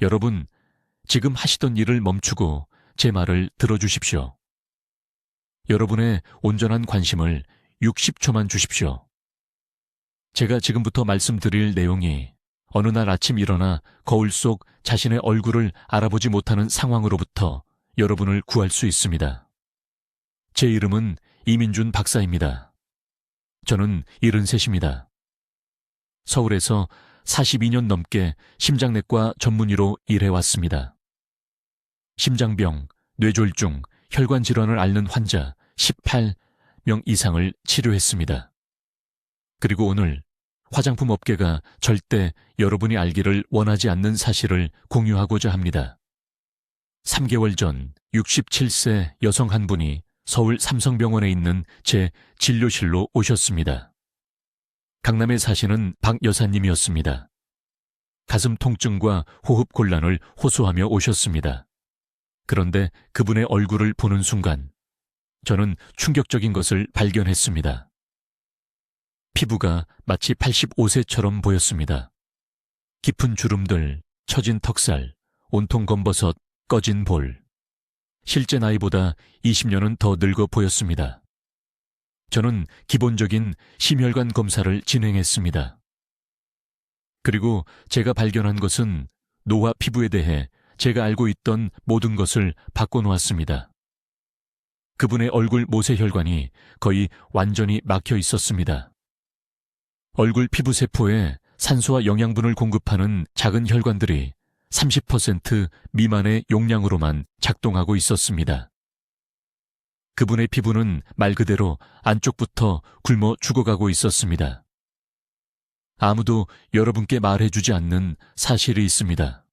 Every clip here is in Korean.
여러분, 지금 하시던 일을 멈추고 제 말을 들어주십시오. 여러분의 온전한 관심을 60초만 주십시오. 제가 지금부터 말씀드릴 내용이 어느 날 아침 일어나 거울 속 자신의 얼굴을 알아보지 못하는 상황으로부터 여러분을 구할 수 있습니다. 제 이름은 이민준 박사입니다. 저는 73입니다. 서울에서 42년 넘게 심장내과 전문의로 일해왔습니다. 심장병, 뇌졸중, 혈관 질환을 앓는 환자 18명 이상을 치료했습니다. 그리고 오늘 화장품 업계가 절대 여러분이 알기를 원하지 않는 사실을 공유하고자 합니다. 3개월 전 67세 여성 한 분이 서울 삼성병원에 있는 제 진료실로 오셨습니다. 강남에 사시는 박 여사님이었습니다. 가슴 통증과 호흡 곤란을 호소하며 오셨습니다. 그런데 그분의 얼굴을 보는 순간 저는 충격적인 것을 발견했습니다. 피부가 마치 85세처럼 보였습니다. 깊은 주름들, 처진 턱살, 온통 검버섯, 꺼진 볼. 실제 나이보다 20년은 더 늙어 보였습니다. 저는 기본적인 심혈관 검사를 진행했습니다. 그리고 제가 발견한 것은 노화 피부에 대해 제가 알고 있던 모든 것을 바꿔놓았습니다. 그분의 얼굴 모세혈관이 거의 완전히 막혀 있었습니다. 얼굴 피부세포에 산소와 영양분을 공급하는 작은 혈관들이 30% 미만의 용량으로만 작동하고 있었습니다. 그분의 피부는 말 그대로 안쪽부터 굶어 죽어가고 있었습니다. 아무도 여러분께 말해주지 않는 사실이 있습니다.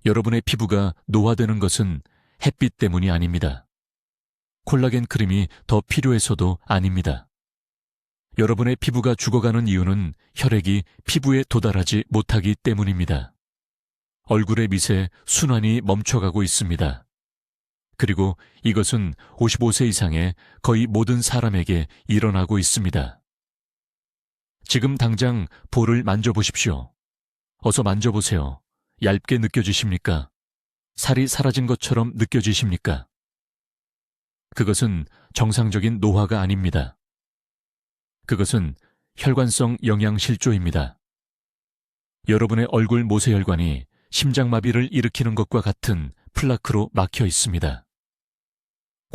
여러분의 피부가 노화되는 것은 햇빛 때문이 아닙니다. 콜라겐 크림이 더 필요해서도 아닙니다. 여러분의 피부가 죽어가는 이유는 혈액이 피부에 도달하지 못하기 때문입니다. 얼굴의 밑에 순환이 멈춰가고 있습니다. 그리고 이것은 55세 이상의 거의 모든 사람에게 일어나고 있습니다. 지금 당장 볼을 만져보십시오. 어서 만져보세요. 얇게 느껴지십니까? 살이 사라진 것처럼 느껴지십니까? 그것은 정상적인 노화가 아닙니다. 그것은 혈관성 영양실조입니다. 여러분의 얼굴 모세혈관이 심장마비를 일으키는 것과 같은 플라크로 막혀 있습니다.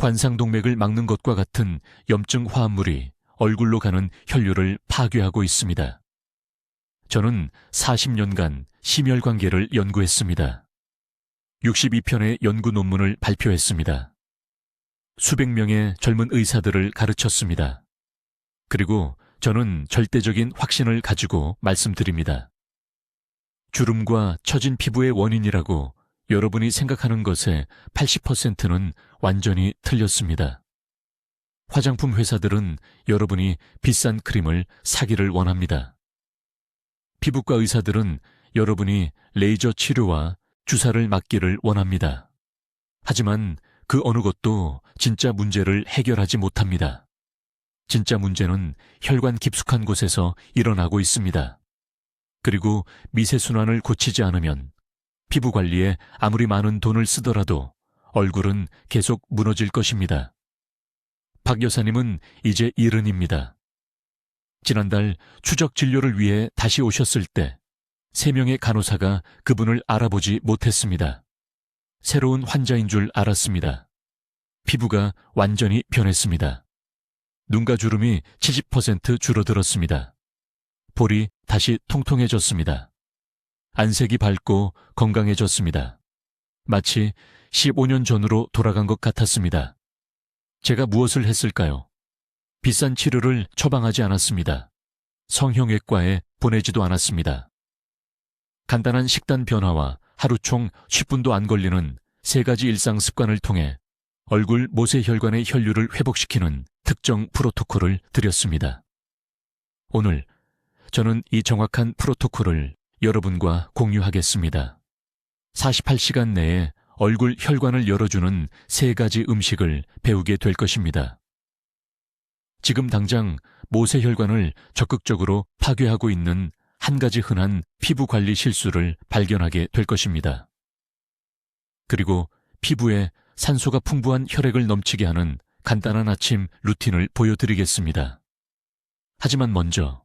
관상동맥을 막는 것과 같은 염증 화합물이 얼굴로 가는 혈류를 파괴하고 있습니다. 저는 40년간 심혈관계를 연구했습니다. 62편의 연구 논문을 발표했습니다. 수백 명의 젊은 의사들을 가르쳤습니다. 그리고 저는 절대적인 확신을 가지고 말씀드립니다. 주름과 처진 피부의 원인이라고 여러분이 생각하는 것의 80%는 완전히 틀렸습니다. 화장품 회사들은 여러분이 비싼 크림을 사기를 원합니다. 피부과 의사들은 여러분이 레이저 치료와 주사를 맞기를 원합니다. 하지만 그 어느 것도 진짜 문제를 해결하지 못합니다. 진짜 문제는 혈관 깊숙한 곳에서 일어나고 있습니다. 그리고 미세순환을 고치지 않으면 피부 관리에 아무리 많은 돈을 쓰더라도 얼굴은 계속 무너질 것입니다. 박 여사님은 이제 70입니다. 지난달 추적 진료를 위해 다시 오셨을 때 3명의 간호사가 그분을 알아보지 못했습니다. 새로운 환자인 줄 알았습니다. 피부가 완전히 변했습니다. 눈가 주름이 70% 줄어들었습니다. 볼이 다시 통통해졌습니다. 안색이 밝고 건강해졌습니다. 마치 15년 전으로 돌아간 것 같았습니다. 제가 무엇을 했을까요? 비싼 치료를 처방하지 않았습니다. 성형외과에 보내지도 않았습니다. 간단한 식단 변화와 하루 총 10분도 안 걸리는 3가지 일상 습관을 통해 얼굴 모세혈관의 혈류를 회복시키는 특정 프로토콜을 드렸습니다. 오늘 저는 이 정확한 프로토콜을 여러분과 공유하겠습니다. 48시간 내에 얼굴 혈관을 열어주는 3가지 음식을 배우게 될 것입니다. 지금 당장 모세혈관을 적극적으로 파괴하고 있는 한 가지 흔한 피부 관리 실수를 발견하게 될 것입니다. 그리고 피부에 산소가 풍부한 혈액을 넘치게 하는 간단한 아침 루틴을 보여드리겠습니다. 하지만 먼저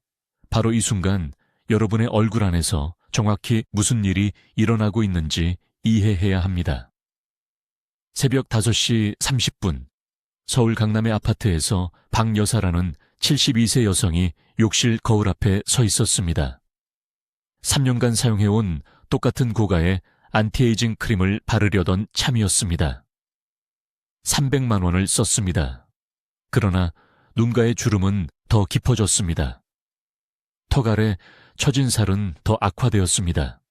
바로 이 순간 여러분의 얼굴 안에서 정확히 무슨 일이 일어나고 있는지 이해해야 합니다. 새벽 5시 30분 서울 강남의 아파트에서 박 여사라는 72세 여성이 욕실 거울 앞에 서 있었습니다. 3년간 사용해온 똑같은 고가의 안티에이징 크림을 바르려던 참이었습니다. 300만 원을 썼습니다. 그러나 눈가의 주름은 더 깊어졌습니다. 턱 아래 처진 살은 더 악화되었습니다.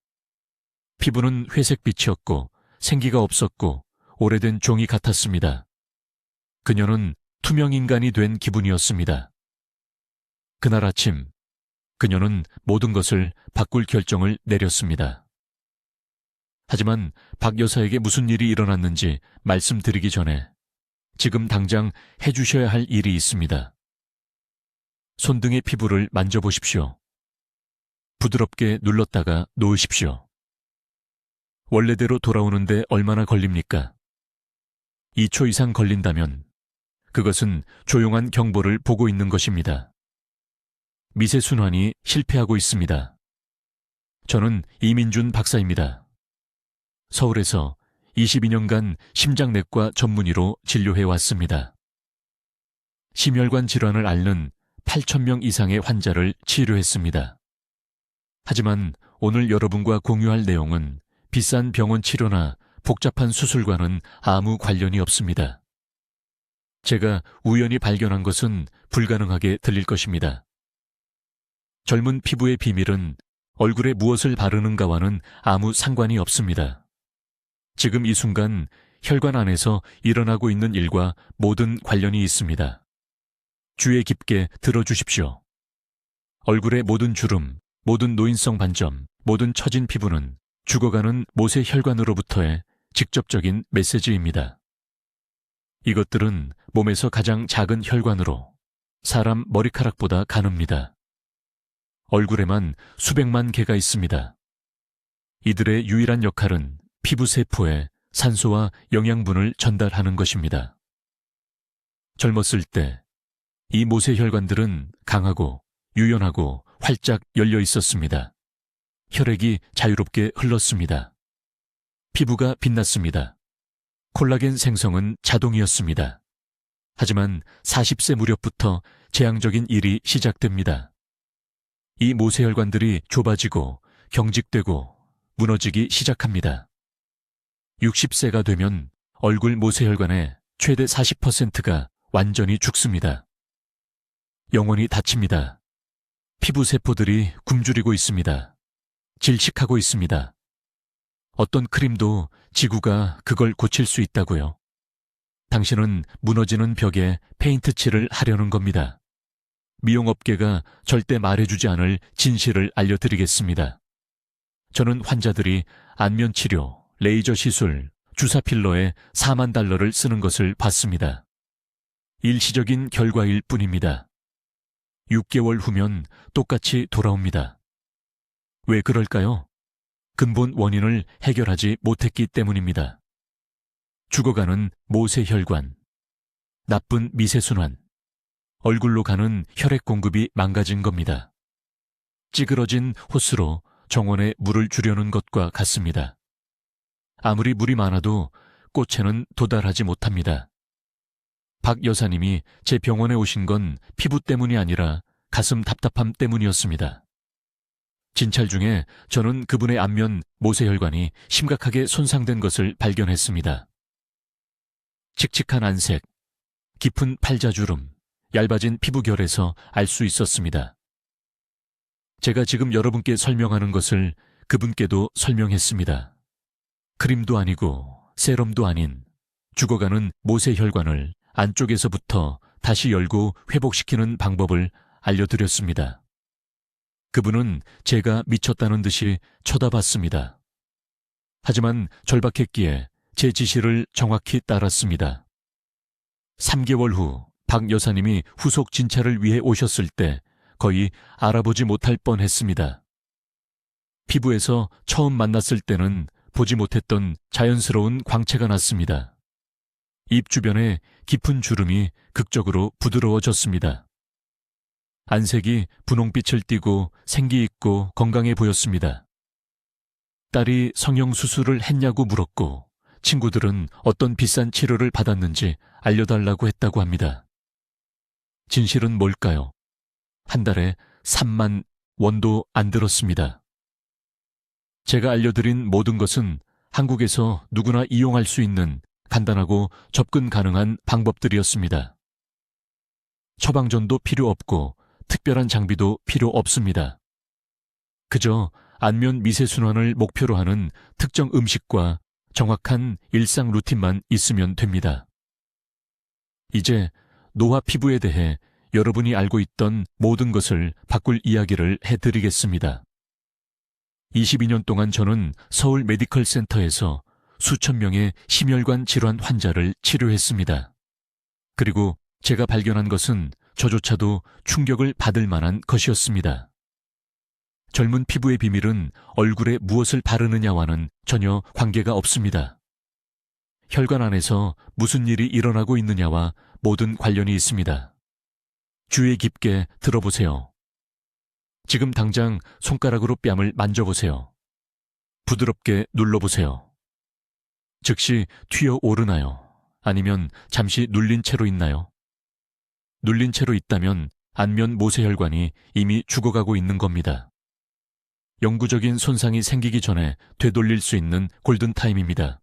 피부는 회색빛이었고 생기가 없었고 오래된 종이 같았습니다. 그녀는 투명인간이 된 기분이었습니다. 그날 아침 그녀는 모든 것을 바꿀 결정을 내렸습니다. 하지만 박 여사에게 무슨 일이 일어났는지 말씀드리기 전에 지금 당장 해주셔야 할 일이 있습니다. 손등의 피부를 만져보십시오. 부드럽게 눌렀다가 놓으십시오. 원래대로 돌아오는데 얼마나 걸립니까? 2초 이상 걸린다면 그것은 조용한 경보를 보고 있는 것입니다. 미세순환이 실패하고 있습니다. 저는 이민준 박사입니다. 서울에서 22년간 심장내과 전문의로 진료해왔습니다. 심혈관 질환을 앓는 8,000명 이상의 환자를 치료했습니다. 하지만 오늘 여러분과 공유할 내용은 비싼 병원 치료나 복잡한 수술과는 아무 관련이 없습니다. 제가 우연히 발견한 것은 불가능하게 들릴 것입니다. 젊은 피부의 비밀은 얼굴에 무엇을 바르는가와는 아무 상관이 없습니다. 지금 이 순간 혈관 안에서 일어나고 있는 일과 모든 관련이 있습니다. 주의 깊게 들어주십시오. 얼굴의 모든 주름, 모든 노인성 반점, 모든 처진 피부는 죽어가는 모세 혈관으로부터의 직접적인 메시지입니다. 이것들은 몸에서 가장 작은 혈관으로 사람 머리카락보다 가늡니다. 얼굴에만 수백만 개가 있습니다. 이들의 유일한 역할은 피부 세포에 산소와 영양분을 전달하는 것입니다. 젊었을 때 이 모세혈관들은 강하고 유연하고 활짝 열려 있었습니다. 혈액이 자유롭게 흘렀습니다. 피부가 빛났습니다. 콜라겐 생성은 자동이었습니다. 하지만 40세 무렵부터 재앙적인 일이 시작됩니다. 이 모세혈관들이 좁아지고 경직되고 무너지기 시작합니다. 60세가 되면 얼굴 모세혈관의 최대 40%가 완전히 죽습니다. 영혼이 닫힙니다. 피부 세포들이 굶주리고 있습니다. 질식하고 있습니다. 어떤 크림도 지구가 그걸 고칠 수 있다고요. 당신은 무너지는 벽에 페인트칠을 하려는 겁니다. 미용업계가 절대 말해주지 않을 진실을 알려드리겠습니다. 저는 환자들이 안면치료, 레이저 시술, 주사 필러에 4만 달러를 쓰는 것을 봤습니다. 일시적인 결과일 뿐입니다. 6개월 후면 똑같이 돌아옵니다. 왜 그럴까요? 근본 원인을 해결하지 못했기 때문입니다. 죽어가는 모세혈관, 나쁜 미세순환, 얼굴로 가는 혈액 공급이 망가진 겁니다. 찌그러진 호스로 정원에 물을 주려는 것과 같습니다. 아무리 물이 많아도 꽃에는 도달하지 못합니다. 박 여사님이 제 병원에 오신 건 피부 때문이 아니라 가슴 답답함 때문이었습니다. 진찰 중에 저는 그분의 안면 모세혈관이 심각하게 손상된 것을 발견했습니다. 칙칙한 안색, 깊은 팔자주름, 얇아진 피부결에서 알 수 있었습니다. 제가 지금 여러분께 설명하는 것을 그분께도 설명했습니다. 크림도 아니고 세럼도 아닌 죽어가는 모세혈관을 안쪽에서부터 다시 열고 회복시키는 방법을 알려드렸습니다. 그분은 제가 미쳤다는 듯이 쳐다봤습니다. 하지만 절박했기에 제 지시를 정확히 따랐습니다. 3개월 후 박 여사님이 후속 진찰을 위해 오셨을 때 거의 알아보지 못할 뻔했습니다. 피부에서 처음 만났을 때는 보지 못했던 자연스러운 광채가 났습니다. 입 주변에 깊은 주름이 극적으로 부드러워졌습니다. 안색이 분홍빛을 띠고 생기 있고 건강해 보였습니다. 딸이 성형수술을 했냐고 물었고 친구들은 어떤 비싼 치료를 받았는지 알려달라고 했다고 합니다. 진실은 뭘까요? 한 달에 3만 원도 안 들었습니다. 제가 알려드린 모든 것은 한국에서 누구나 이용할 수 있는 간단하고 접근 가능한 방법들이었습니다. 처방전도 필요 없고 특별한 장비도 필요 없습니다. 그저 안면 미세순환을 목표로 하는 특정 음식과 정확한 일상 루틴만 있으면 됩니다. 이제 노화 피부에 대해 여러분이 알고 있던 모든 것을 바꿀 이야기를 해드리겠습니다. 22년 동안 저는 서울 메디컬 센터에서 수천 명의 심혈관 질환 환자를 치료했습니다. 그리고 제가 발견한 것은 저조차도 충격을 받을 만한 것이었습니다. 젊은 피부의 비밀은 얼굴에 무엇을 바르느냐와는 전혀 관계가 없습니다. 혈관 안에서 무슨 일이 일어나고 있느냐와 모든 관련이 있습니다. 주의 깊게 들어보세요. 지금 당장 손가락으로 뺨을 만져보세요. 부드럽게 눌러보세요. 즉시 튀어 오르나요? 아니면 잠시 눌린 채로 있나요? 눌린 채로 있다면 안면 모세혈관이 이미 죽어가고 있는 겁니다. 영구적인 손상이 생기기 전에 되돌릴 수 있는 골든타임입니다.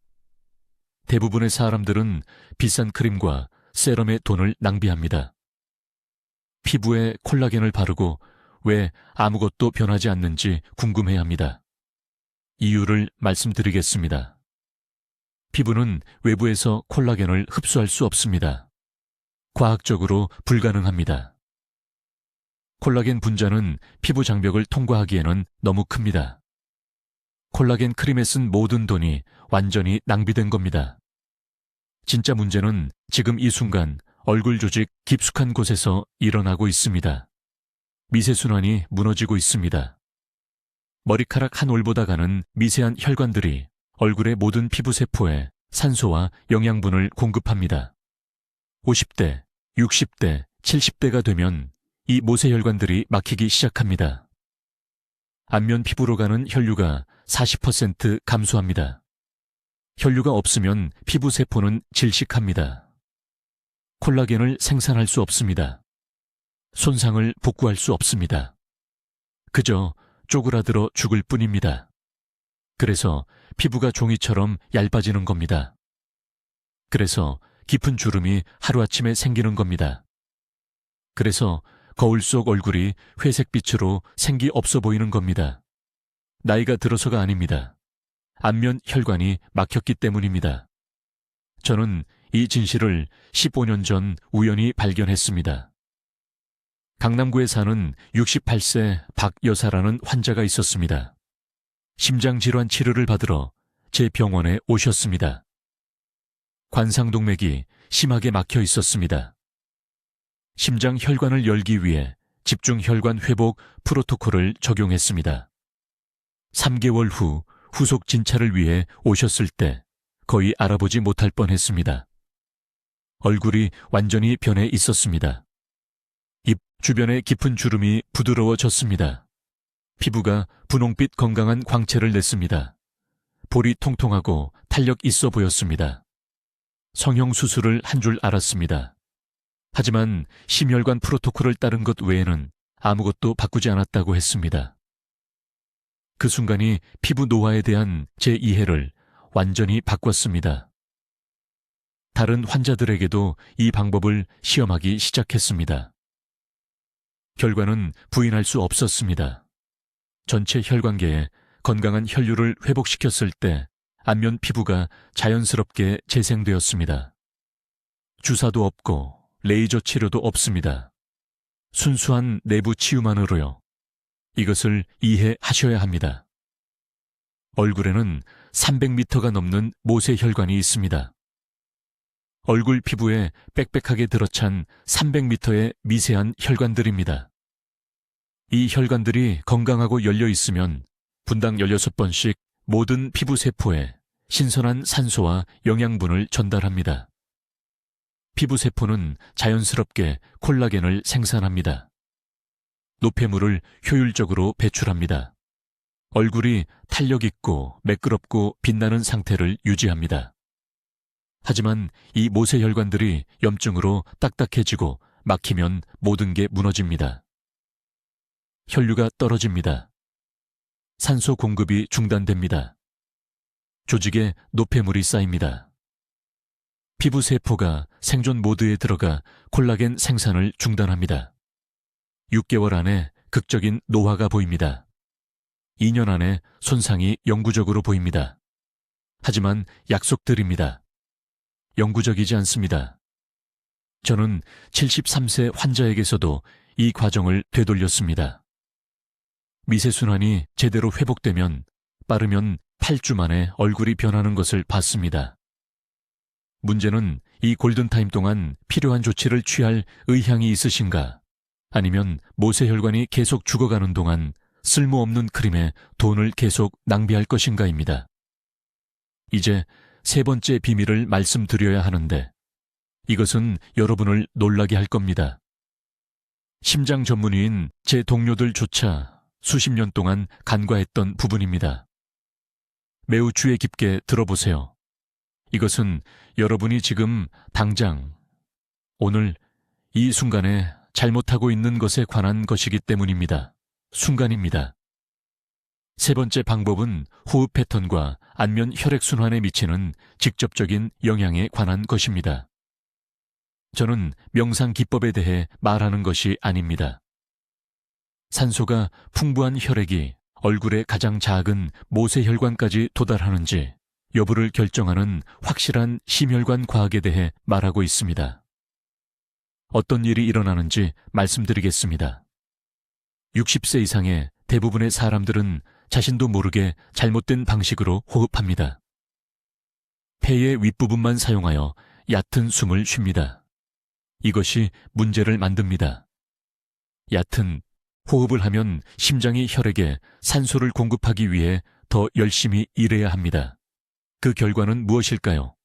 대부분의 사람들은 비싼 크림과 세럼에 돈을 낭비합니다. 피부에 콜라겐을 바르고 왜 아무것도 변하지 않는지 궁금해합니다. 이유를 말씀드리겠습니다. 피부는 외부에서 콜라겐을 흡수할 수 없습니다. 과학적으로 불가능합니다. 콜라겐 분자는 피부 장벽을 통과하기에는 너무 큽니다. 콜라겐 크림에 쓴 모든 돈이 완전히 낭비된 겁니다. 진짜 문제는 지금 이 순간 얼굴 조직 깊숙한 곳에서 일어나고 있습니다. 미세순환이 무너지고 있습니다. 머리카락 한 올보다 가는 미세한 혈관들이 얼굴의 모든 피부세포에 산소와 영양분을 공급합니다. 50대, 60대, 70대가 되면 이 모세혈관들이 막히기 시작합니다. 안면 피부로 가는 혈류가 40% 감소합니다. 혈류가 없으면 피부세포는 질식합니다. 콜라겐을 생산할 수 없습니다. 손상을 복구할 수 없습니다. 그저 쪼그라들어 죽을 뿐입니다. 그래서 피부가 종이처럼 얇아지는 겁니다. 그래서 깊은 주름이 하루아침에 생기는 겁니다. 그래서 거울 속 얼굴이 회색빛으로 생기 없어 보이는 겁니다. 나이가 들어서가 아닙니다. 안면 혈관이 막혔기 때문입니다. 저는 이 진실을 15년 전 우연히 발견했습니다. 강남구에 사는 68세 박 여사라는 환자가 있었습니다. 심장질환 치료를 받으러 제 병원에 오셨습니다. 관상동맥이 심하게 막혀 있었습니다. 심장 혈관을 열기 위해 집중혈관 회복 프로토콜을 적용했습니다. 3개월 후 후속 진찰을 위해 오셨을 때 거의 알아보지 못할 뻔했습니다. 얼굴이 완전히 변해 있었습니다. 입 주변의 깊은 주름이 부드러워졌습니다. 피부가 분홍빛 건강한 광채를 냈습니다. 볼이 통통하고 탄력 있어 보였습니다. 성형수술을 한 줄 알았습니다. 하지만 심혈관 프로토콜을 따른 것 외에는 아무것도 바꾸지 않았다고 했습니다. 그 순간이 피부 노화에 대한 제 이해를 완전히 바꿨습니다. 다른 환자들에게도 이 방법을 시험하기 시작했습니다. 결과는 부인할 수 없었습니다. 전체 혈관계에 건강한 혈류를 회복시켰을 때 안면 피부가 자연스럽게 재생되었습니다. 주사도 없고 레이저 치료도 없습니다. 순수한 내부 치유만으로요. 이것을 이해하셔야 합니다. 얼굴에는 300m가 넘는 모세혈관이 있습니다. 얼굴 피부에 빽빽하게 들어찬 300m의 미세한 혈관들입니다. 이 혈관들이 건강하고 열려 있으면 분당 16번씩 모든 피부 세포에 신선한 산소와 영양분을 전달합니다. 피부 세포는 자연스럽게 콜라겐을 생산합니다. 노폐물을 효율적으로 배출합니다. 얼굴이 탄력 있고 매끄럽고 빛나는 상태를 유지합니다. 하지만 이 모세혈관들이 염증으로 딱딱해지고 막히면 모든 게 무너집니다. 혈류가 떨어집니다. 산소 공급이 중단됩니다. 조직에 노폐물이 쌓입니다. 피부 세포가 생존 모드에 들어가 콜라겐 생산을 중단합니다. 6개월 안에 극적인 노화가 보입니다. 2년 안에 손상이 영구적으로 보입니다. 하지만 약속드립니다. 영구적이지 않습니다. 저는 73세 환자에게서도 이 과정을 되돌렸습니다. 미세순환이 제대로 회복되면 빠르면 8주 만에 얼굴이 변하는 것을 봤습니다. 문제는 이 골든타임 동안 필요한 조치를 취할 의향이 있으신가? 아니면 모세혈관이 계속 죽어가는 동안 쓸모없는 크림에 돈을 계속 낭비할 것인가입니다. 이제 세 번째 비밀을 말씀드려야 하는데 이것은 여러분을 놀라게 할 겁니다. 심장 전문의인 제 동료들조차 수십 년 동안 간과했던 부분입니다. 매우 주의 깊게 들어보세요. 이것은 여러분이 지금 당장 오늘 이 순간에 잘못하고 있는 것에 관한 것이기 때문입니다. 순간입니다. 세 번째 방법은 호흡 패턴과 안면 혈액순환에 미치는 직접적인 영향에 관한 것입니다. 저는 명상 기법에 대해 말하는 것이 아닙니다. 산소가 풍부한 혈액이 얼굴의 가장 작은 모세혈관까지 도달하는지 여부를 결정하는 확실한 심혈관 과학에 대해 말하고 있습니다. 어떤 일이 일어나는지 말씀드리겠습니다. 60세 이상의 대부분의 사람들은 자신도 모르게 잘못된 방식으로 호흡합니다. 폐의 윗부분만 사용하여 얕은 숨을 쉽니다. 이것이 문제를 만듭니다. 얕은 호흡을 하면 심장이 혈액에 산소를 공급하기 위해 더 열심히 일해야 합니다. 그 결과는 무엇일까요?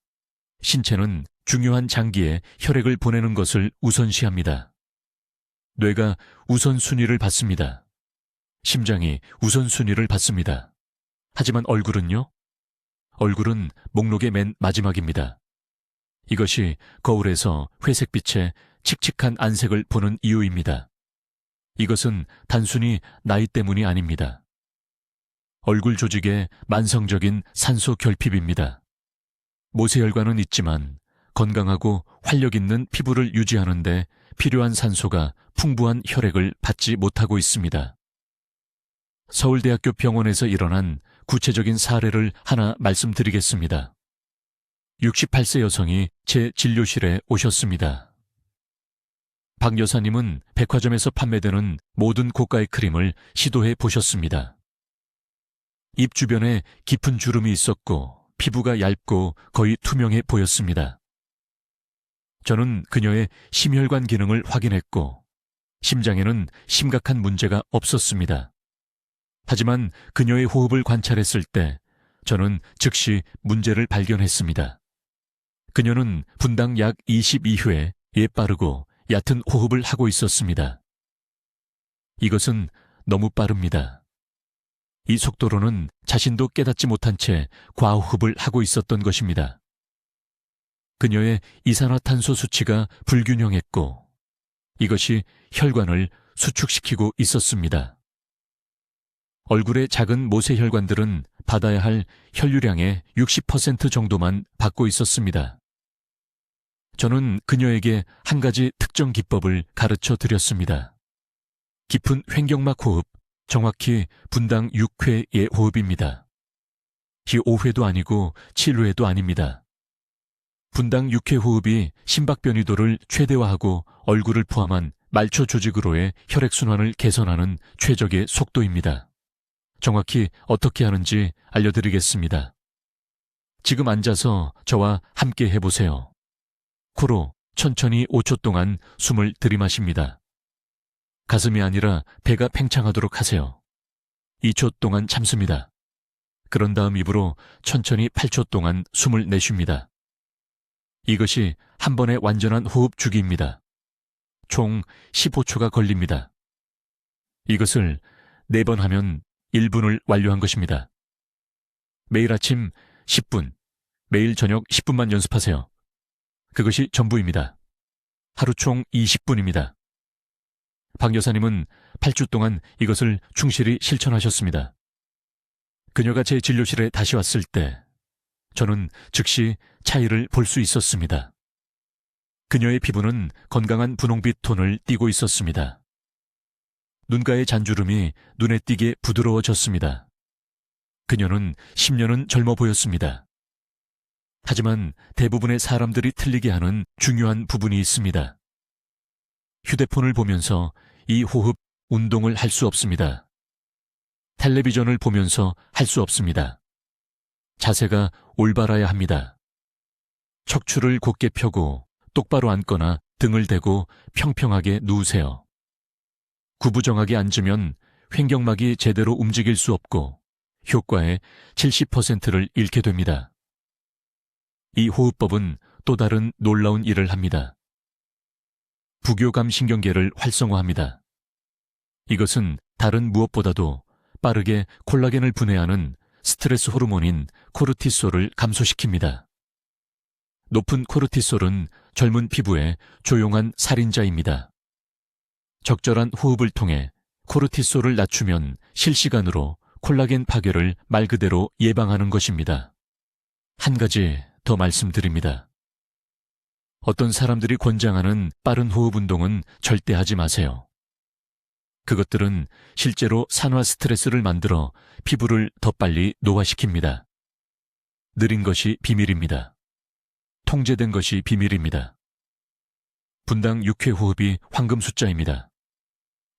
신체는 중요한 장기에 혈액을 보내는 것을 우선시합니다. 뇌가 우선순위를 받습니다. 심장이 우선순위를 받습니다. 하지만 얼굴은요? 얼굴은 목록의 맨 마지막입니다. 이것이 거울에서 회색빛의 칙칙한 안색을 보는 이유입니다. 이것은 단순히 나이 때문이 아닙니다. 얼굴 조직의 만성적인 산소 결핍입니다. 모세혈관은 있지만 건강하고 활력 있는 피부를 유지하는 데 필요한 산소가 풍부한 혈액을 받지 못하고 있습니다. 서울대학교 병원에서 일어난 구체적인 사례를 하나 말씀드리겠습니다. 68세 여성이 제 진료실에 오셨습니다. 박 여사님은 백화점에서 판매되는 모든 고가의 크림을 시도해 보셨습니다. 입 주변에 깊은 주름이 있었고 피부가 얇고 거의 투명해 보였습니다. 저는 그녀의 심혈관 기능을 확인했고 심장에는 심각한 문제가 없었습니다. 하지만 그녀의 호흡을 관찰했을 때 저는 즉시 문제를 발견했습니다. 그녀는 분당 약 22회 예빠르고 얕은 호흡을 하고 있었습니다. 이것은 너무 빠릅니다. 이 속도로는 자신도 깨닫지 못한 채 과호흡을 하고 있었던 것입니다. 그녀의 이산화탄소 수치가 불균형했고 이것이 혈관을 수축시키고 있었습니다. 얼굴의 작은 모세혈관들은 받아야 할 혈류량의 60% 정도만 받고 있었습니다. 저는 그녀에게 한 가지 특정 기법을 가르쳐 드렸습니다. 깊은 횡격막 호흡, 정확히 분당 6회의 호흡입니다. 5회도 아니고 7회도 아닙니다. 분당 6회 호흡이 심박변이도를 최대화하고 얼굴을 포함한 말초 조직으로의 혈액순환을 개선하는 최적의 속도입니다. 정확히 어떻게 하는지 알려드리겠습니다. 지금 앉아서 저와 함께 해보세요. 코로 천천히 5초 동안 숨을 들이마십니다. 가슴이 아니라 배가 팽창하도록 하세요. 2초 동안 참습니다. 그런 다음 입으로 천천히 8초 동안 숨을 내쉽니다. 이것이 한 번의 완전한 호흡 주기입니다. 총 15초가 걸립니다. 이것을 4번 하면 1분을 완료한 것입니다. 매일 아침 10분, 매일 저녁 10분만 연습하세요. 그것이 전부입니다. 하루 총 20분입니다. 박 여사님은 8주 동안 이것을 충실히 실천하셨습니다. 그녀가 제 진료실에 다시 왔을 때 저는 즉시 차이를 볼 수 있었습니다. 그녀의 피부는 건강한 분홍빛 톤을 띠고 있었습니다. 눈가의 잔주름이 눈에 띄게 부드러워졌습니다. 그녀는 10년은 젊어 보였습니다. 하지만 대부분의 사람들이 틀리게 하는 중요한 부분이 있습니다. 휴대폰을 보면서 이 호흡 운동을 할 수 없습니다. 텔레비전을 보면서 할 수 없습니다. 자세가 올바라야 합니다. 척추를 곧게 펴고 똑바로 앉거나 등을 대고 평평하게 누우세요. 구부정하게 앉으면 횡격막이 제대로 움직일 수 없고 효과의 70%를 잃게 됩니다. 이 호흡법은 또 다른 놀라운 일을 합니다. 부교감 신경계를 활성화합니다. 이것은 다른 무엇보다도 빠르게 콜라겐을 분해하는 스트레스 호르몬인 코르티솔을 감소시킵니다. 높은 코르티솔은 젊은 피부의 조용한 살인자입니다. 적절한 호흡을 통해 코르티솔을 낮추면 실시간으로 콜라겐 파괴를 말 그대로 예방하는 것입니다. 한 가지 더 말씀드립니다. 어떤 사람들이 권장하는 빠른 호흡 운동은 절대 하지 마세요. 그것들은 실제로 산화 스트레스를 만들어 피부를 더 빨리 노화시킵니다. 느린 것이 비밀입니다. 통제된 것이 비밀입니다. 분당 6회 호흡이 황금 숫자입니다.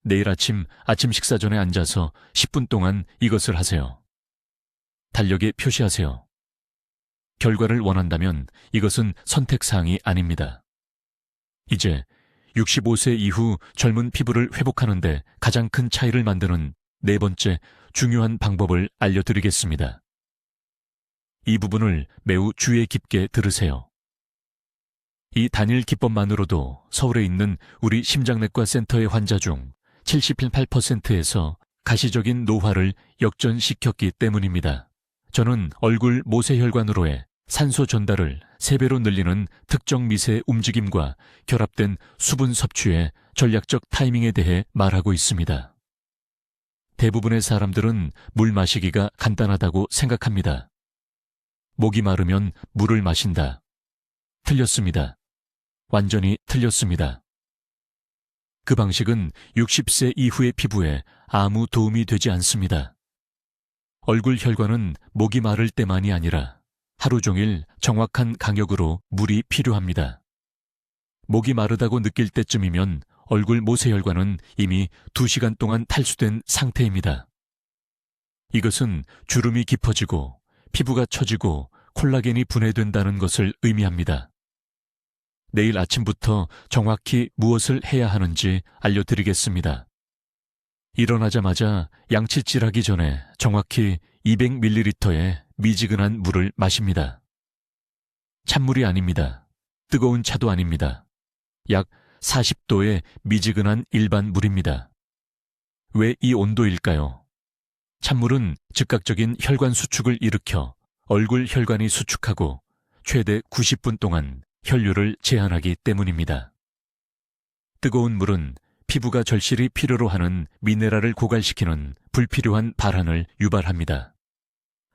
내일 아침 식사 전에 앉아서 10분 동안 이것을 하세요. 달력에 표시하세요. 결과를 원한다면 이것은 선택사항이 아닙니다. 이제 65세 이후 젊은 피부를 회복하는 데 가장 큰 차이를 만드는 4번째 중요한 방법을 알려드리겠습니다. 이 부분을 매우 주의 깊게 들으세요. 이 단일 기법만으로도 서울에 있는 우리 심장내과 센터의 환자 중 78%에서 가시적인 노화를 역전시켰기 때문입니다. 저는 얼굴 모세혈관으로의 산소 전달을 3배로 늘리는 특정 미세 움직임과 결합된 수분 섭취의 전략적 타이밍에 대해 말하고 있습니다. 대부분의 사람들은 물 마시기가 간단하다고 생각합니다. 목이 마르면 물을 마신다. 틀렸습니다. 완전히 틀렸습니다. 그 방식은 60세 이후의 피부에 아무 도움이 되지 않습니다. 얼굴 혈관은 목이 마를 때만이 아니라 하루 종일 정확한 강역으로 물이 필요합니다. 목이 마르다고 느낄 때쯤이면 얼굴 모세혈관은 이미 2시간 동안 탈수된 상태입니다. 이것은 주름이 깊어지고 피부가 처지고 콜라겐이 분해된다는 것을 의미합니다. 내일 아침부터 정확히 무엇을 해야 하는지 알려드리겠습니다. 일어나자마자 양치질하기 전에 정확히 200ml의 미지근한 물을 마십니다. 찬물이 아닙니다. 뜨거운 차도 아닙니다. 약 40도의 미지근한 일반 물입니다. 왜 이 온도일까요? 찬물은 즉각적인 혈관 수축을 일으켜 얼굴 혈관이 수축하고 최대 90분 동안 혈류를 제한하기 때문입니다. 뜨거운 물은 피부가 절실히 필요로 하는 미네랄을 고갈시키는 불필요한 발한을 유발합니다.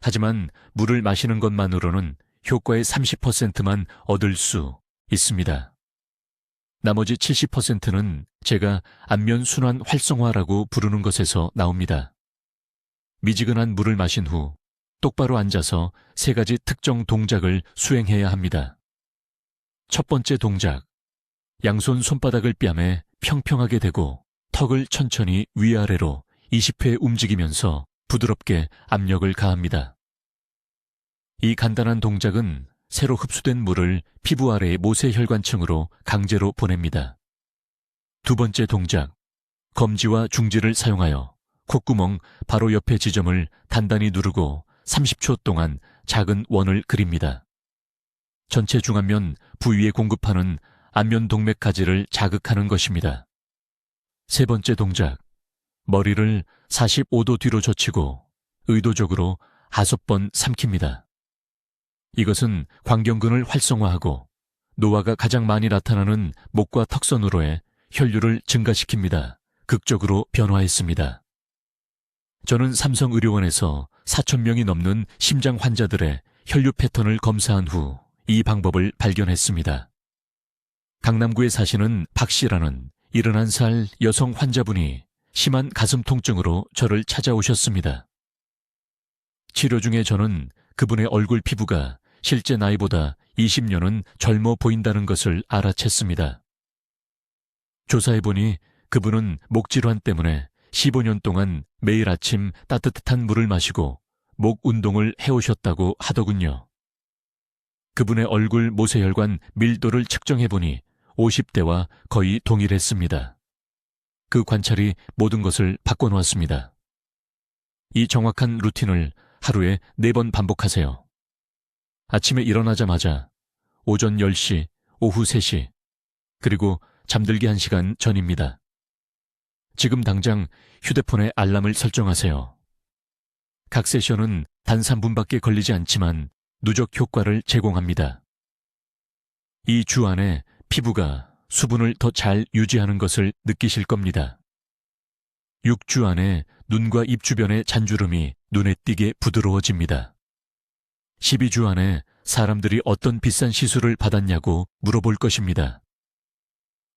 하지만 물을 마시는 것만으로는 효과의 30%만 얻을 수 있습니다. 나머지 70%는 제가 안면 순환 활성화라고 부르는 것에서 나옵니다. 미지근한 물을 마신 후 똑바로 앉아서 3가지 특정 동작을 수행해야 합니다. 첫 번째 동작, 양손 손바닥을 뺨에 평평하게 대고 턱을 천천히 위아래로 20회 움직이면서 부드럽게 압력을 가합니다. 이 간단한 동작은 새로 흡수된 물을 피부 아래의 모세혈관층으로 강제로 보냅니다. 두 번째 동작, 검지와 중지를 사용하여 콧구멍 바로 옆에 지점을 단단히 누르고 30초 동안 작은 원을 그립니다. 전체 중안면 부위에 공급하는 안면 동맥 가지를 자극하는 것입니다. 세 번째 동작, 머리를 45도 뒤로 젖히고 의도적으로 5번 삼킵니다. 이것은 광경근을 활성화하고 노화가 가장 많이 나타나는 목과 턱선으로의 혈류를 증가시킵니다. 극적으로 변화했습니다. 저는 삼성의료원에서 4,000명이 넘는 심장 환자들의 혈류 패턴을 검사한 후 이 방법을 발견했습니다. 강남구에 사시는 박 씨라는 71살 여성 환자분이 심한 가슴 통증으로 저를 찾아오셨습니다. 치료 중에 저는 그분의 얼굴 피부가 실제 나이보다 20년은 젊어 보인다는 것을 알아챘습니다. 조사해보니 그분은 목 질환 때문에 15년 동안 매일 아침 따뜻한 물을 마시고 목 운동을 해오셨다고 하더군요. 그분의 얼굴 모세혈관 밀도를 측정해보니 50대와 거의 동일했습니다. 그 관찰이 모든 것을 바꿔놓았습니다. 이 정확한 루틴을 하루에 4번 반복하세요. 아침에 일어나자마자 오전 10시, 오후 3시, 그리고 잠들기 1시간 전입니다. 지금 당장 휴대폰에 알람을 설정하세요. 각 세션은 단 3분밖에 걸리지 않지만 누적 효과를 제공합니다. 이 주 안에 피부가 수분을 더 잘 유지하는 것을 느끼실 겁니다. 6주 안에 눈과 입 주변의 잔주름이 눈에 띄게 부드러워집니다. 12주 안에 사람들이 어떤 비싼 시술을 받았냐고 물어볼 것입니다.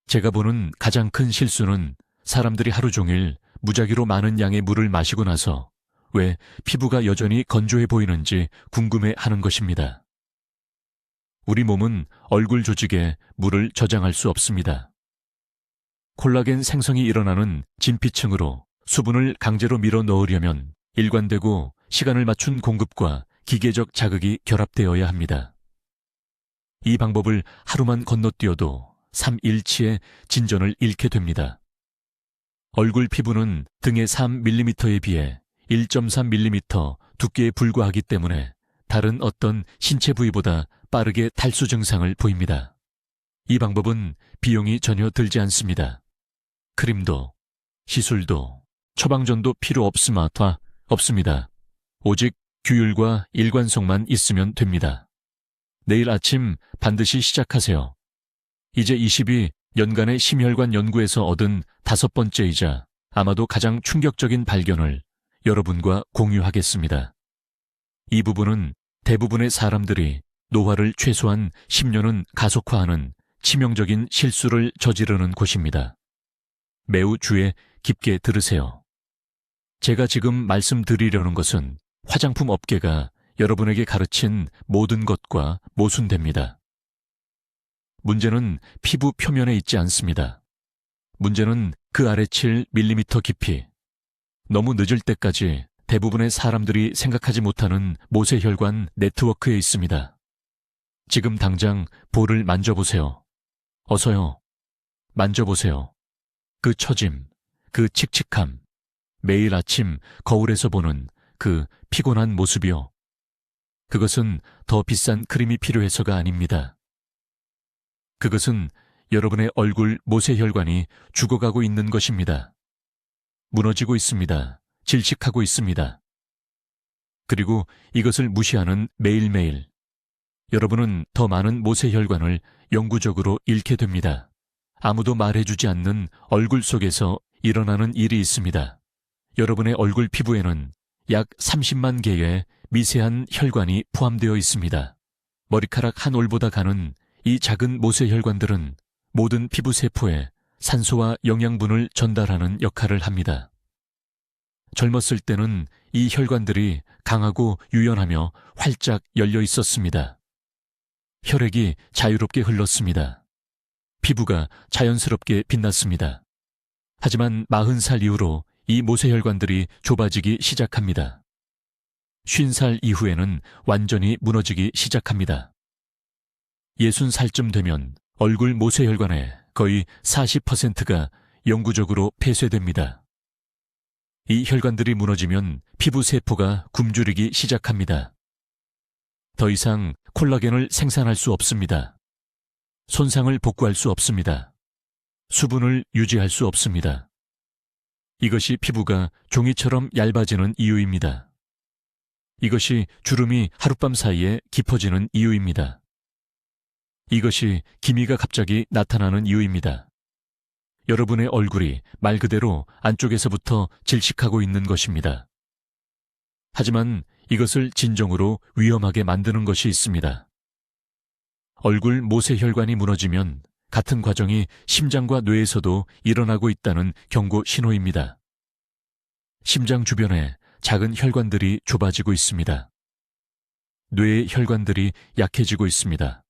제가 보는 가장 큰 실수는 사람들이 하루 종일 무작위로 많은 양의 물을 마시고 나서 왜 피부가 여전히 건조해 보이는지 궁금해하는 것입니다. 우리 몸은 얼굴 조직에 물을 저장할 수 없습니다. 콜라겐 생성이 일어나는 진피층으로 수분을 강제로 밀어 넣으려면 일관되고 시간을 맞춘 공급과 기계적 자극이 결합되어야 합니다. 이 방법을 하루만 건너뛰어도 3일치의 진전을 잃게 됩니다. 얼굴 피부는 등의 3mm에 비해 1.3mm 두께에 불과하기 때문에 다른 어떤 신체 부위보다 빠르게 탈수 증상을 보입니다. 이 방법은 비용이 전혀 들지 않습니다. 크림도, 시술도, 처방전도 필요 없습니다. 오직 규율과 일관성만 있으면 됩니다. 내일 아침 반드시 시작하세요. 이제 20이 연간의 심혈관 연구에서 얻은 5번째이자 아마도 가장 충격적인 발견을 여러분과 공유하겠습니다. 이 부분은 대부분의 사람들이 노화를 최소한 10년은 가속화하는 치명적인 실수를 저지르는 곳입니다. 매우 주의 깊게 들으세요. 제가 지금 말씀드리려는 것은 화장품 업계가 여러분에게 가르친 모든 것과 모순됩니다. 문제는 피부 표면에 있지 않습니다. 문제는 그 아래 7mm 깊이, 너무 늦을 때까지 대부분의 사람들이 생각하지 못하는 모세혈관 네트워크에 있습니다. 지금 당장 볼을 만져보세요. 어서요. 만져보세요. 그 처짐, 그 칙칙함, 매일 아침 거울에서 보는 그 피곤한 모습이요. 그것은 더 비싼 크림이 필요해서가 아닙니다. 그것은 여러분의 얼굴 모세혈관이 죽어가고 있는 것입니다. 무너지고 있습니다. 질식하고 있습니다. 그리고 이것을 무시하는 매일매일 여러분은 더 많은 모세혈관을 영구적으로 잃게 됩니다. 아무도 말해주지 않는 얼굴 속에서 일어나는 일이 있습니다. 여러분의 얼굴 피부에는 약 30만 개의 미세한 혈관이 포함되어 있습니다. 머리카락 한 올보다 가는 이 작은 모세혈관들은 모든 피부 세포에 산소와 영양분을 전달하는 역할을 합니다. 젊었을 때는 이 혈관들이 강하고 유연하며 활짝 열려 있었습니다. 혈액이 자유롭게 흘렀습니다. 피부가 자연스럽게 빛났습니다. 하지만 40살 이후로 이 모세혈관들이 좁아지기 시작합니다. 50살 이후에는 완전히 무너지기 시작합니다. 60살쯤 되면 얼굴 모세혈관의 거의 40%가 영구적으로 폐쇄됩니다. 이 혈관들이 무너지면 피부 세포가 굶주리기 시작합니다. 더 이상 콜라겐을 생산할 수 없습니다. 손상을 복구할 수 없습니다. 수분을 유지할 수 없습니다. 이것이 피부가 종이처럼 얇아지는 이유입니다. 이것이 주름이 하룻밤 사이에 깊어지는 이유입니다. 이것이 기미가 갑자기 나타나는 이유입니다. 여러분의 얼굴이 말 그대로 안쪽에서부터 질식하고 있는 것입니다. 하지만 이것을 진정으로 위험하게 만드는 것이 있습니다. 얼굴 모세혈관이 무너지면 같은 과정이 심장과 뇌에서도 일어나고 있다는 경고 신호입니다. 심장 주변에 작은 혈관들이 좁아지고 있습니다. 뇌의 혈관들이 약해지고 있습니다.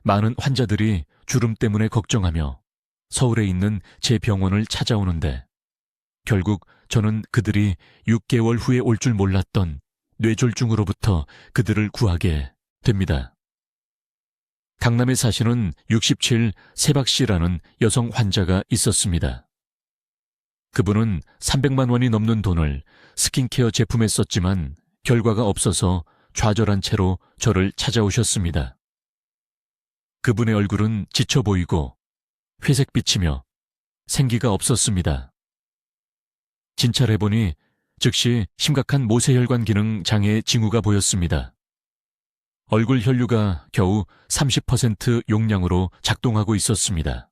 많은 환자들이 주름 때문에 걱정하며 서울에 있는 제 병원을 찾아오는데 결국 저는 그들이 6개월 후에 올 줄 몰랐던 뇌졸중으로부터 그들을 구하게 됩니다. 강남에 사시는 67 세박 씨라는 여성 환자가 있었습니다. 그분은 300만 원이 넘는 돈을 스킨케어 제품에 썼지만 결과가 없어서 좌절한 채로 저를 찾아오셨습니다. 그분의 얼굴은 지쳐 보이고 회색빛이며 생기가 없었습니다. 진찰해보니 즉시 심각한 모세혈관 기능 장애의 징후가 보였습니다. 얼굴 혈류가 겨우 30% 용량으로 작동하고 있었습니다.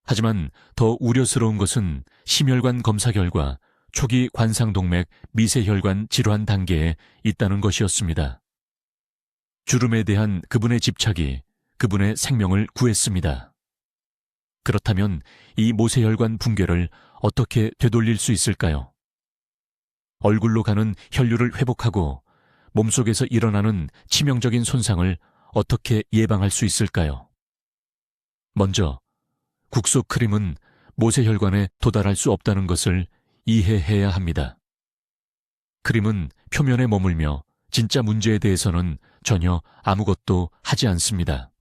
하지만 더 우려스러운 것은 심혈관 검사 결과 초기 관상동맥 미세혈관 질환 단계에 있다는 것이었습니다. 주름에 대한 그분의 집착이 그분의 생명을 구했습니다. 그렇다면 이 모세혈관 붕괴를 어떻게 되돌릴 수 있을까요? 얼굴로 가는 혈류를 회복하고 몸속에서 일어나는 치명적인 손상을 어떻게 예방할 수 있을까요? 먼저 국소 크림은 모세혈관에 도달할 수 없다는 것을 이해해야 합니다. 크림은 표면에 머물며 진짜 문제에 대해서는 전혀 아무것도 하지 않습니다.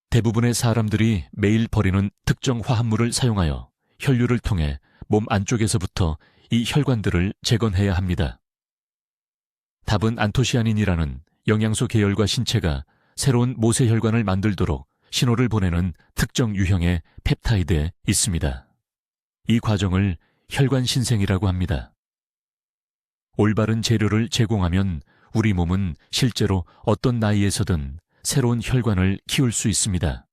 대부분의 사람들이 매일 버리는 특정 화합물을 사용하여 혈류를 통해 몸 안쪽에서부터 이 혈관들을 재건해야 합니다. 답은 안토시아닌이라는 영양소 계열과 신체가 새로운 모세혈관을 만들도록 신호를 보내는 특정 유형의 펩타이드에 있습니다. 이 과정을 혈관신생이라고 합니다. 올바른 재료를 제공하면 우리 몸은 실제로 어떤 나이에서든 새로운 혈관을 키울 수 있습니다.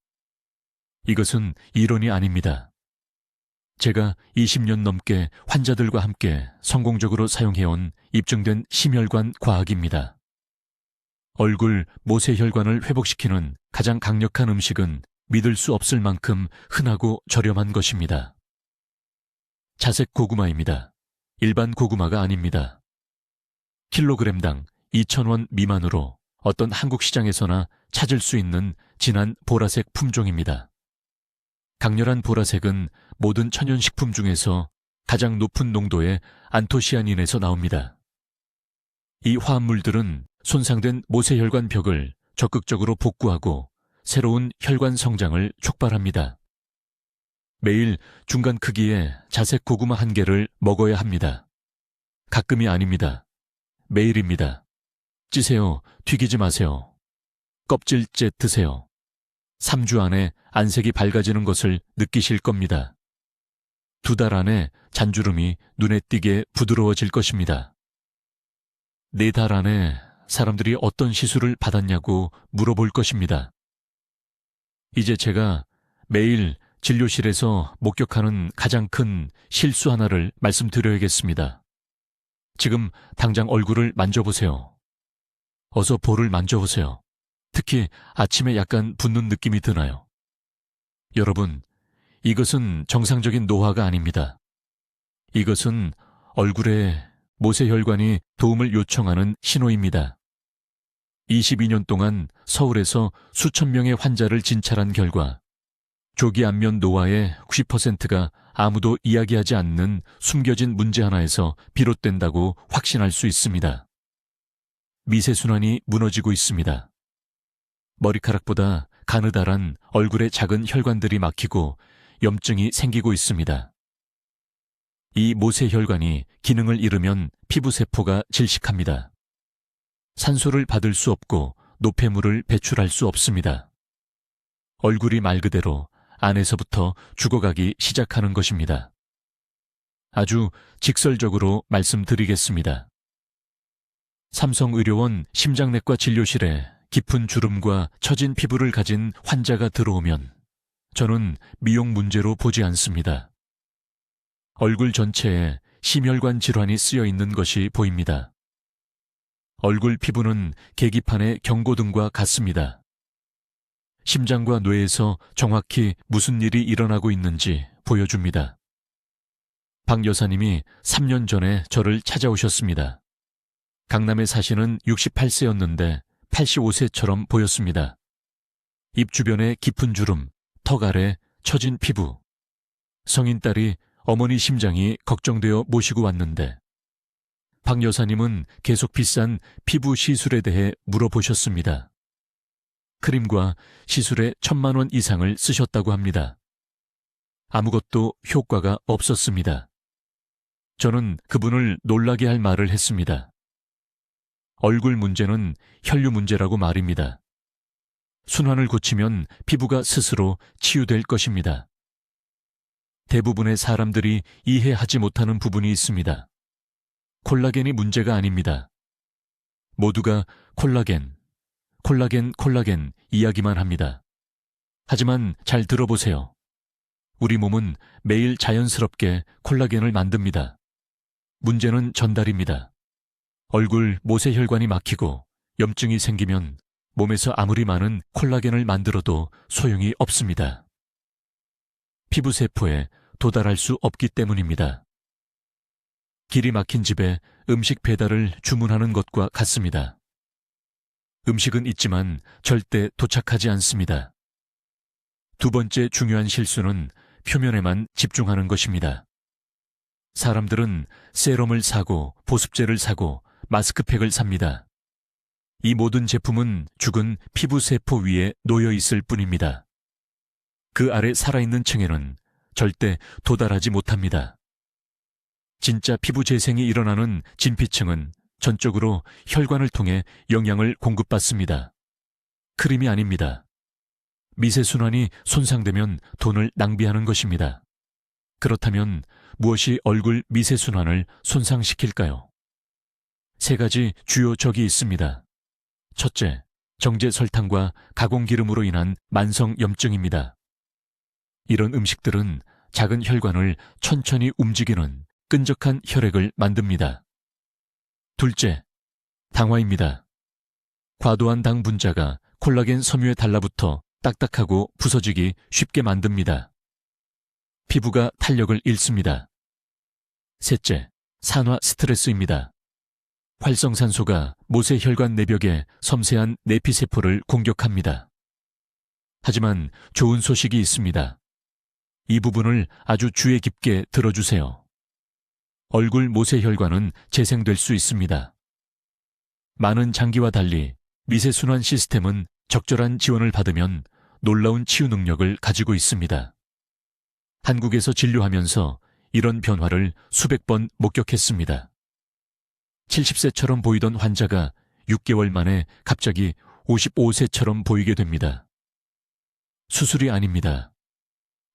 이것은 이론이 아닙니다. 제가 20년 넘게 환자들과 함께 성공적으로 사용해온 입증된 심혈관 과학입니다. 얼굴 모세혈관을 회복시키는 가장 강력한 음식은 믿을 수 없을 만큼 흔하고 저렴한 것입니다. 자색 고구마입니다. 일반 고구마가 아닙니다. 킬로그램당 2,000원 미만으로 어떤 한국 시장에서나 찾을 수 있는 진한 보라색 품종입니다. 강렬한 보라색은 모든 천연식품 중에서 가장 높은 농도의 안토시아닌에서 나옵니다. 이 화합물들은 손상된 모세혈관 벽을 적극적으로 복구하고 새로운 혈관 성장을 촉발합니다. 매일 중간 크기의 자색 고구마 1개를 먹어야 합니다. 가끔이 아닙니다. 매일입니다. 찌세요. 튀기지 마세요. 껍질째 드세요. 3주 안에 안색이 밝아지는 것을 느끼실 겁니다. 2달 안에 잔주름이 눈에 띄게 부드러워질 것입니다. 4달 안에 사람들이 어떤 시술을 받았냐고 물어볼 것입니다. 이제 제가 매일 진료실에서 목격하는 가장 큰 실수 하나를 말씀드려야겠습니다. 지금 당장 얼굴을 만져보세요. 어서 볼을 만져보세요. 특히 아침에 약간 붓는 느낌이 드나요? 여러분, 이것은 정상적인 노화가 아닙니다. 이것은 얼굴에 모세혈관이 도움을 요청하는 신호입니다. 22년 동안 서울에서 수천 명의 환자를 진찰한 결과 조기 안면 노화의 90%가 아무도 이야기하지 않는 숨겨진 문제 하나에서 비롯된다고 확신할 수 있습니다. 미세순환이 무너지고 있습니다. 머리카락보다 가느다란 얼굴의 작은 혈관들이 막히고 염증이 생기고 있습니다. 이 모세혈관이 기능을 잃으면 피부세포가 질식합니다. 산소를 받을 수 없고 노폐물을 배출할 수 없습니다. 얼굴이 말 그대로 안에서부터 죽어가기 시작하는 것입니다. 아주 직설적으로 말씀드리겠습니다. 삼성의료원 심장내과 진료실에 깊은 주름과 처진 피부를 가진 환자가 들어오면 저는 미용 문제로 보지 않습니다. 얼굴 전체에 심혈관 질환이 쓰여 있는 것이 보입니다. 얼굴 피부는 계기판의 경고등과 같습니다. 심장과 뇌에서 정확히 무슨 일이 일어나고 있는지 보여줍니다. 박 여사님이 3년 전에 저를 찾아오셨습니다. 강남에 사시는 68세였는데 85세처럼 보였습니다. 입 주변에 깊은 주름, 턱 아래 처진 피부. 성인 딸이 어머니 심장이 걱정되어 모시고 왔는데 박 여사님은 계속 비싼 피부 시술에 대해 물어보셨습니다. 크림과 시술에 1,000만 원 이상을 쓰셨다고 합니다. 아무것도 효과가 없었습니다. 저는 그분을 놀라게 할 말을 했습니다. 얼굴 문제는 혈류 문제라고 말입니다. 순환을 고치면 피부가 스스로 치유될 것입니다. 대부분의 사람들이 이해하지 못하는 부분이 있습니다. 콜라겐이 문제가 아닙니다. 모두가 콜라겐 이야기만 합니다. 하지만 잘 들어보세요. 우리 몸은 매일 자연스럽게 콜라겐을 만듭니다. 문제는 전달입니다. 얼굴 모세혈관이 막히고 염증이 생기면 몸에서 아무리 많은 콜라겐을 만들어도 소용이 없습니다. 피부세포에 도달할 수 없기 때문입니다. 길이 막힌 집에 음식 배달을 주문하는 것과 같습니다. 음식은 있지만 절대 도착하지 않습니다. 두 번째 중요한 실수는 표면에만 집중하는 것입니다. 사람들은 세럼을 사고 보습제를 사고 마스크팩을 삽니다. 이 모든 제품은 죽은 피부세포 위에 놓여 있을 뿐입니다. 그 아래 살아있는 층에는 절대 도달하지 못합니다. 진짜 피부 재생이 일어나는 진피층은 전적으로 혈관을 통해 영양을 공급받습니다. 크림이 아닙니다. 미세순환이 손상되면 돈을 낭비하는 것입니다. 그렇다면 무엇이 얼굴 미세순환을 손상시킬까요? 3가지 주요 적이 있습니다. 첫째, 정제 설탕과 가공기름으로 인한 만성 염증입니다. 이런 음식들은 작은 혈관을 천천히 움직이는 끈적한 혈액을 만듭니다. 둘째, 당화입니다. 과도한 당 분자가 콜라겐 섬유에 달라붙어 딱딱하고 부서지기 쉽게 만듭니다. 피부가 탄력을 잃습니다. 셋째, 산화 스트레스입니다. 활성산소가 모세혈관 내벽의 섬세한 내피세포를 공격합니다. 하지만 좋은 소식이 있습니다. 이 부분을 아주 주의 깊게 들어주세요. 얼굴 모세혈관은 재생될 수 있습니다. 많은 장기와 달리 미세순환 시스템은 적절한 지원을 받으면 놀라운 치유 능력을 가지고 있습니다. 한국에서 진료하면서 이런 변화를 수백 번 목격했습니다. 70세처럼 보이던 환자가 6개월 만에 갑자기 55세처럼 보이게 됩니다. 수술이 아닙니다.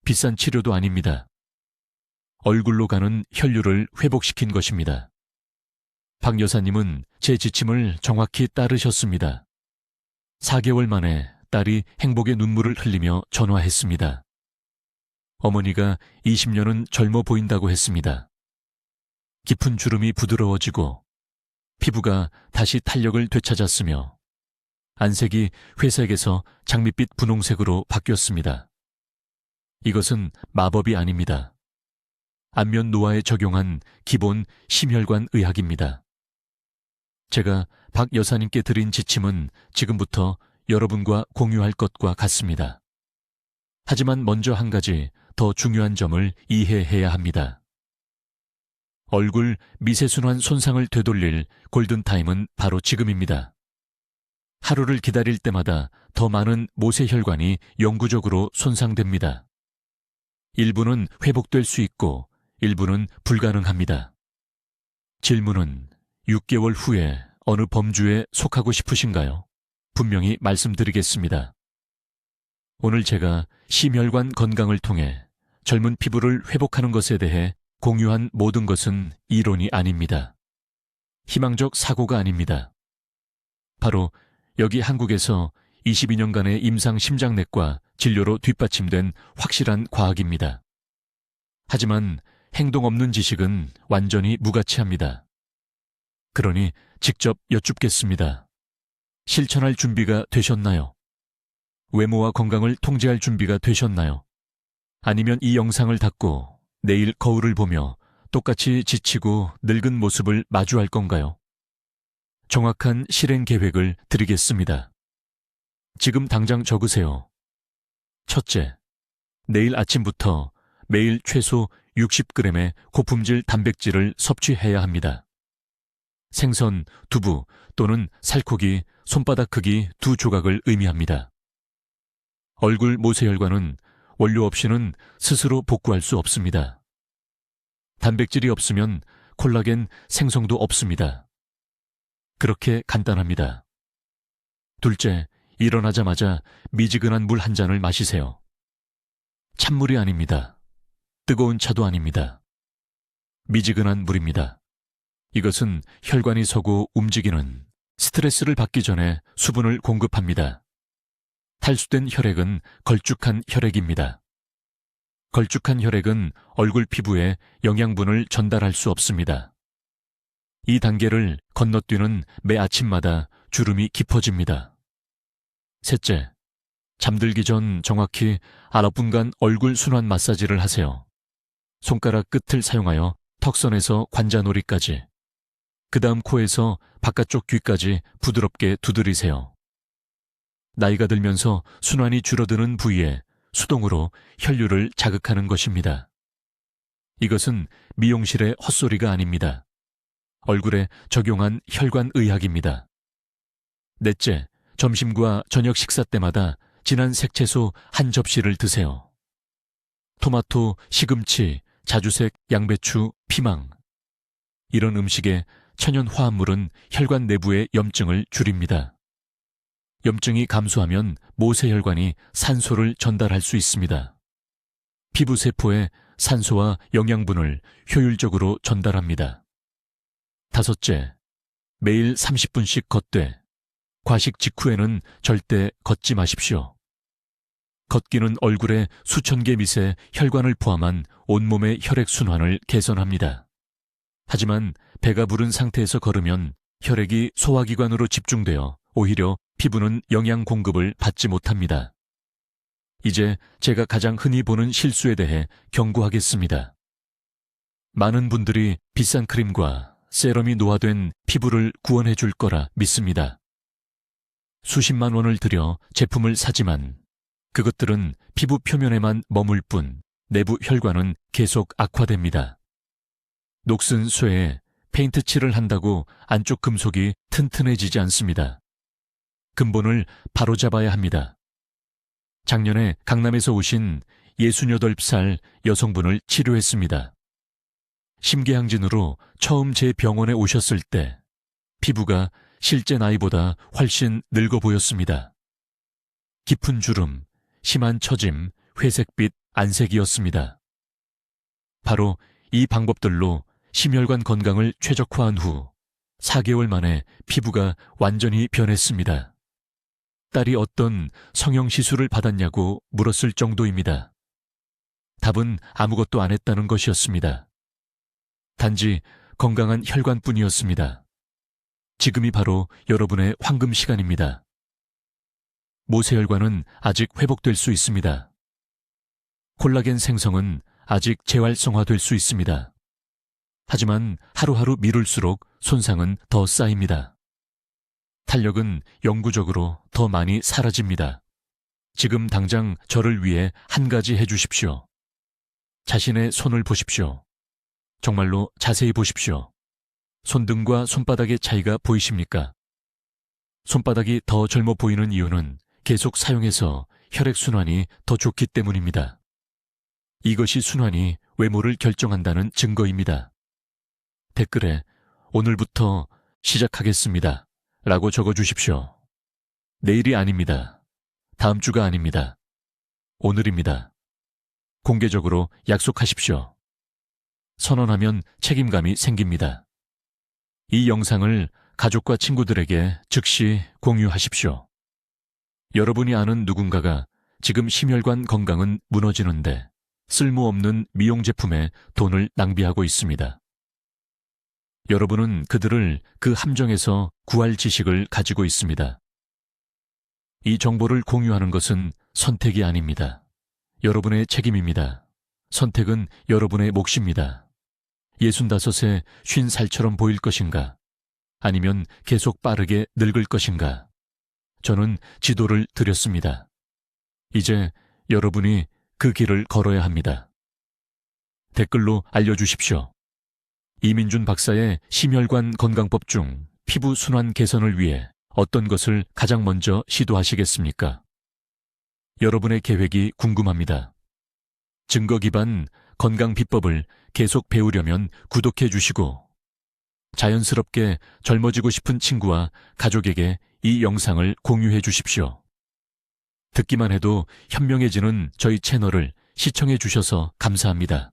비싼 치료도 아닙니다. 얼굴로 가는 혈류를 회복시킨 것입니다. 박 여사님은 제 지침을 정확히 따르셨습니다. 4개월 만에 딸이 행복의 눈물을 흘리며 전화했습니다. 어머니가 20년은 젊어 보인다고 했습니다. 깊은 주름이 부드러워지고 피부가 다시 탄력을 되찾았으며 안색이 회색에서 장밋빛 분홍색으로 바뀌었습니다. 이것은 마법이 아닙니다. 안면 노화에 적용한 기본 심혈관 의학입니다. 제가 박 여사님께 드린 지침은 지금부터 여러분과 공유할 것과 같습니다. 하지만 먼저 한 가지 더 중요한 점을 이해해야 합니다. 얼굴 미세순환 손상을 되돌릴 골든타임은 바로 지금입니다. 하루를 기다릴 때마다 더 많은 모세혈관이 영구적으로 손상됩니다. 일부는 회복될 수 있고 일부는 불가능합니다. 질문은 6개월 후에 어느 범주에 속하고 싶으신가요? 분명히 말씀드리겠습니다. 오늘 제가 심혈관 건강을 통해 젊은 피부를 회복하는 것에 대해 공유한 모든 것은 이론이 아닙니다. 희망적 사고가 아닙니다. 바로 여기 한국에서 22년간의 임상 심장내과 진료로 뒷받침된 확실한 과학입니다. 하지만 행동 없는 지식은 완전히 무가치합니다. 그러니 직접 여쭙겠습니다. 실천할 준비가 되셨나요? 외모와 건강을 통제할 준비가 되셨나요? 아니면 이 영상을 닫고 내일 거울을 보며 똑같이 지치고 늙은 모습을 마주할 건가요? 정확한 실행 계획을 드리겠습니다. 지금 당장 적으세요. 첫째, 내일 아침부터 매일 최소 60g의 고품질 단백질을 섭취해야 합니다. 생선, 두부 또는 살코기, 손바닥 크기 2조각을 의미합니다. 얼굴 모세혈관은 원료 없이는 스스로 복구할 수 없습니다. 단백질이 없으면 콜라겐 생성도 없습니다. 그렇게 간단합니다. 둘째, 일어나자마자 미지근한 물 한 잔을 마시세요. 찬물이 아닙니다. 뜨거운 차도 아닙니다. 미지근한 물입니다. 이것은 혈관이 서고 움직이는 스트레스를 받기 전에 수분을 공급합니다. 탈수된 혈액은 걸쭉한 혈액입니다. 걸쭉한 혈액은 얼굴 피부에 영양분을 전달할 수 없습니다. 이 단계를 건너뛰는 매 아침마다 주름이 깊어집니다. 셋째, 잠들기 전 정확히 9분간 얼굴 순환 마사지를 하세요. 손가락 끝을 사용하여 턱선에서 관자놀이까지, 그 다음 코에서 바깥쪽 귀까지 부드럽게 두드리세요. 나이가 들면서 순환이 줄어드는 부위에 수동으로 혈류를 자극하는 것입니다. 이것은 미용실의 헛소리가 아닙니다. 얼굴에 적용한 혈관의학입니다. 넷째, 점심과 저녁 식사 때마다 진한 색채소 한 접시를 드세요. 토마토, 시금치, 자주색, 양배추, 피망. 이런 음식에 천연 화합물은 혈관 내부의 염증을 줄입니다. 염증이 감소하면 모세혈관이 산소를 전달할 수 있습니다. 피부세포에 산소와 영양분을 효율적으로 전달합니다. 다섯째, 매일 30분씩 걷되 과식 직후에는 절대 걷지 마십시오. 걷기는 얼굴에 수천 개 밑의 혈관을 포함한 온몸의 혈액순환을 개선합니다. 하지만 배가 부른 상태에서 걸으면 혈액이 소화기관으로 집중되어 오히려 피부는 영양 공급을 받지 못합니다. 이제 제가 가장 흔히 보는 실수에 대해 경고하겠습니다. 많은 분들이 비싼 크림과 세럼이 노화된 피부를 구원해 줄 거라 믿습니다. 수십만 원을 들여 제품을 사지만 그것들은 피부 표면에만 머물 뿐 내부 혈관은 계속 악화됩니다. 녹슨 쇠에 페인트 칠을 한다고 안쪽 금속이 튼튼해지지 않습니다. 근본을 바로잡아야 합니다. 작년에 강남에서 오신 68살 여성분을 치료했습니다. 심계항진으로 처음 제 병원에 오셨을 때 피부가 실제 나이보다 훨씬 늙어 보였습니다. 깊은 주름, 심한 처짐, 회색빛 안색이었습니다. 바로 이 방법들로 심혈관 건강을 최적화한 후 4개월 만에 피부가 완전히 변했습니다. 딸이 어떤 성형시술을 받았냐고 물었을 정도입니다. 답은 아무것도 안 했다는 것이었습니다. 단지 건강한 혈관뿐이었습니다. 지금이 바로 여러분의 황금 시간입니다. 모세혈관은 아직 회복될 수 있습니다. 콜라겐 생성은 아직 재활성화될 수 있습니다. 하지만 하루하루 미룰수록 손상은 더 쌓입니다. 탄력은 영구적으로 더 많이 사라집니다. 지금 당장 저를 위해 한 가지 해주십시오. 자신의 손을 보십시오. 정말로 자세히 보십시오. 손등과 손바닥의 차이가 보이십니까? 손바닥이 더 젊어 보이는 이유는 계속 사용해서 혈액순환이 더 좋기 때문입니다. 이것이 순환이 외모를 결정한다는 증거입니다. 댓글에 오늘부터 시작하겠습니다 라고 적어주십시오. 내일이 아닙니다. 다음 주가 아닙니다. 오늘입니다. 공개적으로 약속하십시오. 선언하면 책임감이 생깁니다. 이 영상을 가족과 친구들에게 즉시 공유하십시오. 여러분이 아는 누군가가 지금 심혈관 건강은 무너지는데 쓸모없는 미용 제품에 돈을 낭비하고 있습니다. 여러분은 그들을 그 함정에서 구할 지식을 가지고 있습니다. 이 정보를 공유하는 것은 선택이 아닙니다. 여러분의 책임입니다. 선택은 여러분의 몫입니다. 65에 50살처럼 보일 것인가? 아니면 계속 빠르게 늙을 것인가? 저는 지도를 드렸습니다. 이제 여러분이 그 길을 걸어야 합니다. 댓글로 알려주십시오. 이민준 박사의 심혈관 건강법 중 피부 순환 개선을 위해 어떤 것을 가장 먼저 시도하시겠습니까? 여러분의 계획이 궁금합니다. 증거 기반 건강 비법을 계속 배우려면 구독해 주시고 자연스럽게 젊어지고 싶은 친구와 가족에게 이 영상을 공유해 주십시오. 듣기만 해도 현명해지는 저희 채널을 시청해 주셔서 감사합니다.